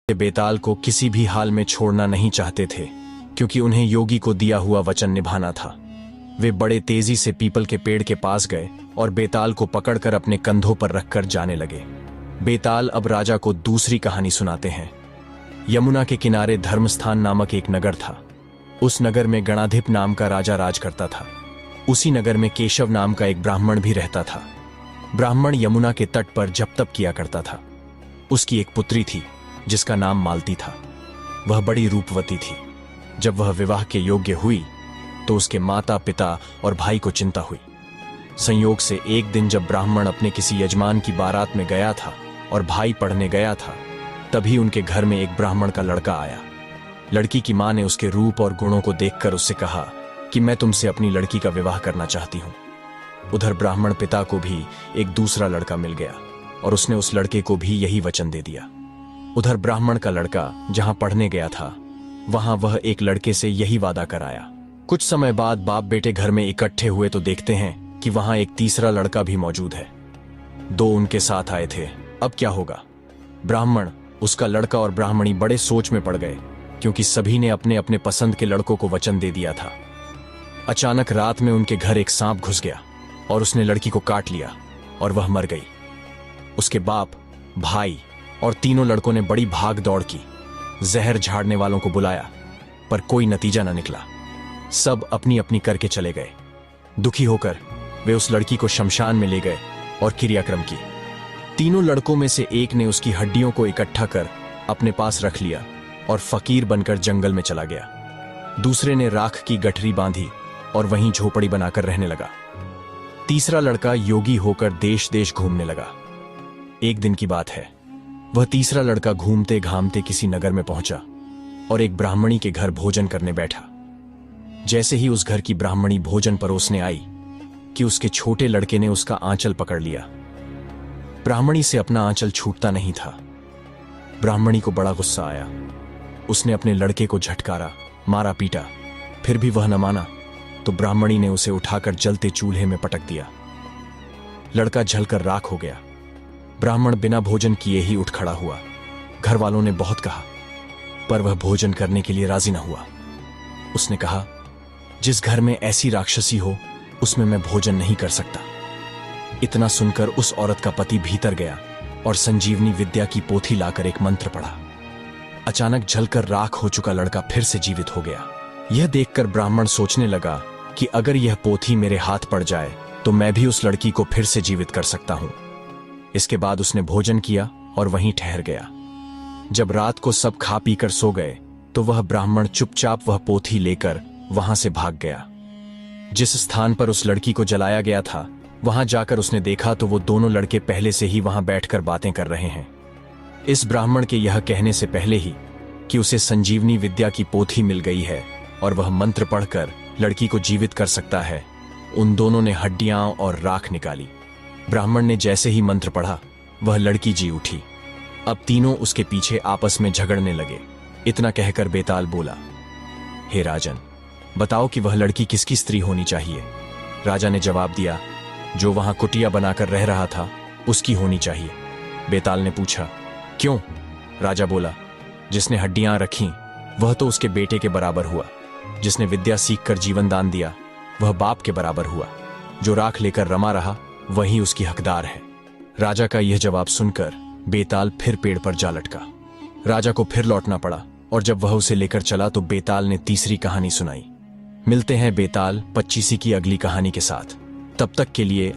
बेताल को किसी भी हाल में छोड़ना नहीं चाहते थे, क्योंकि उन्हें योगी को दिया हुआ वचन निभाना था। वे बड़े तेजी से पीपल के पेड़ के पास गए और बेताल को पकड़कर अपने कंधों पर रखकर जाने लगे। बेताल अब राजा को दूसरी कहानी सुनाते हैं। यमुना के किनारे धर्मस्थान नामक एक नगर था। उस नगर में गणाधिप नाम का राजा राज करता था। उसी नगर में केशव नाम का एक ब्राह्मण भी रहता था। ब्राह्मण यमुना के तट पर जप तप किया करता था। उसकी एक पुत्री थी जिसका नाम मालती था। वह बड़ी रूपवती थी। जब वह विवाह के योग्य हुई तो उसके माता पिता और भाई को चिंता हुई। संयोग से एक दिन जब ब्राह्मण अपने किसी यजमान की बारात में गया था और भाई पढ़ने गया था, तभी उनके घर में एक ब्राह्मण का लड़का आया। लड़की की मां ने उसके रूप और गुणों को देखकर उससे कहा कि मैं तुमसे अपनी लड़की का विवाह करना चाहती हूं। उधर ब्राह्मण पिता को भी एक दूसरा लड़का मिल गया और उसने उस लड़के को भी यही वचन दे दिया। उधर ब्राह्मण का लड़का जहां पढ़ने गया था, वहां वह एक लड़के से यही वादा कराया। कुछ समय बाद बाप बेटे घर में इकट्ठे हुए तो देखते हैं कि वहां एक तीसरा लड़का भी मौजूद है। दो उनके साथ आए थे। अब क्या होगा? ब्राह्मण, उसका लड़का और ब्राह्मणी बड़े सोच में पड़ गए, क्योंकि सभी ने अपने अपने पसंद के लड़कों को वचन दे दिया था। अचानक रात में उनके घर एक सांप घुस गया और उसने लड़की को काट लिया और वह मर गई। उसके बाप, भाई और तीनों लड़कों ने बड़ी भाग दौड़ की। जहर झाड़ने वालों को बुलाया, पर कोई नतीजा न निकला। सब अपनी अपनी करके चले गए। दुखी होकर वे उस लड़की को शमशान में ले गए और क्रियाक्रम की। तीनों लड़कों में से एक ने उसकी हड्डियों को इकट्ठा कर अपने पास रख लिया और फकीर बनकर जंगल में चला गया। दूसरे ने राख की गठरी बांधी और वहीं झोपड़ी बनाकर रहने लगा। तीसरा लड़का योगी होकर देश देश घूमने लगा। एक दिन की बात है, वह तीसरा लड़का घूमते घामते किसी नगर में पहुंचा और एक ब्राह्मणी के घर भोजन करने बैठा। जैसे ही उस घर की ब्राह्मणी भोजन परोसने आई कि उसके छोटे लड़के ने उसका आंचल पकड़ लिया। ब्राह्मणी से अपना आंचल छूटता नहीं था। ब्राह्मणी को बड़ा गुस्सा आया। उसने अपने लड़के को झटकारा, मारा पीटा, फिर भी वह न माना तो ब्राह्मणी ने उसे उठाकर जलते चूल्हे में पटक दिया। लड़का जलकर राख हो गया। ब्राह्मण बिना भोजन किए ही उठ खड़ा हुआ। घर वालों ने बहुत कहा, पर वह भोजन करने के लिए राजी न हुआ। उसने कहा, जिस घर में ऐसी राक्षसी हो उसमें मैं भोजन नहीं कर सकता। इतना सुनकर उस औरत का पति भीतर गया और संजीवनी विद्या की पोथी लाकर एक मंत्र पढ़ा। अचानक जलकर राख हो चुका लड़का फिर से जीवित हो गया। यह देखकर ब्राह्मण सोचने लगा कि अगर यह पोथी मेरे हाथ पड़ जाए तो मैं भी उस लड़की को फिर से जीवित कर सकता हूं। इसके बाद उसने भोजन किया और वहीं ठहर गया। जब रात को सब खा पीकर सो गए तो वह ब्राह्मण चुपचाप वह पोथी लेकर वहां से भाग गया। जिस स्थान पर उस लड़की को जलाया गया था, वहां जाकर उसने देखा तो वो दोनों लड़के पहले से ही वहां बैठकर बातें कर रहे हैं। इस ब्राह्मण के यह कहने से पहले ही कि उसे संजीवनी विद्या की पोथी मिल गई है और वह मंत्र पढ़कर लड़की को जीवित कर सकता है, उन दोनों ने हड्डियां और राख निकाली। ब्राह्मण ने जैसे ही मंत्र पढ़ा, वह लड़की जी उठी। अब तीनों उसके पीछे आपस में झगड़ने लगे। इतना कहकर बेताल बोला, हे राजन, बताओ कि वह लड़की किसकी स्त्री होनी चाहिए? राजा ने जवाब दिया, जो वहां कुटिया बनाकर रह रहा था उसकी होनी चाहिए। बेताल ने पूछा, क्यों? राजा बोला, जिसने हड्डियां रखी वह तो उसके बेटे के बराबर हुआ। जिसने विद्या सीखकर जीवन दान दिया वह बाप के बराबर हुआ। जो राख लेकर रमा रहा वही उसकी हकदार है। राजा का यह जवाब सुनकर बेताल फिर पेड़ पर जा लटका। राजा को फिर लौटना पड़ा और जब वह उसे लेकर चला तो बेताल ने तीसरी कहानी सुनाई। मिलते हैं बेताल 25 की अगली कहानी के साथ। तब तक के लिए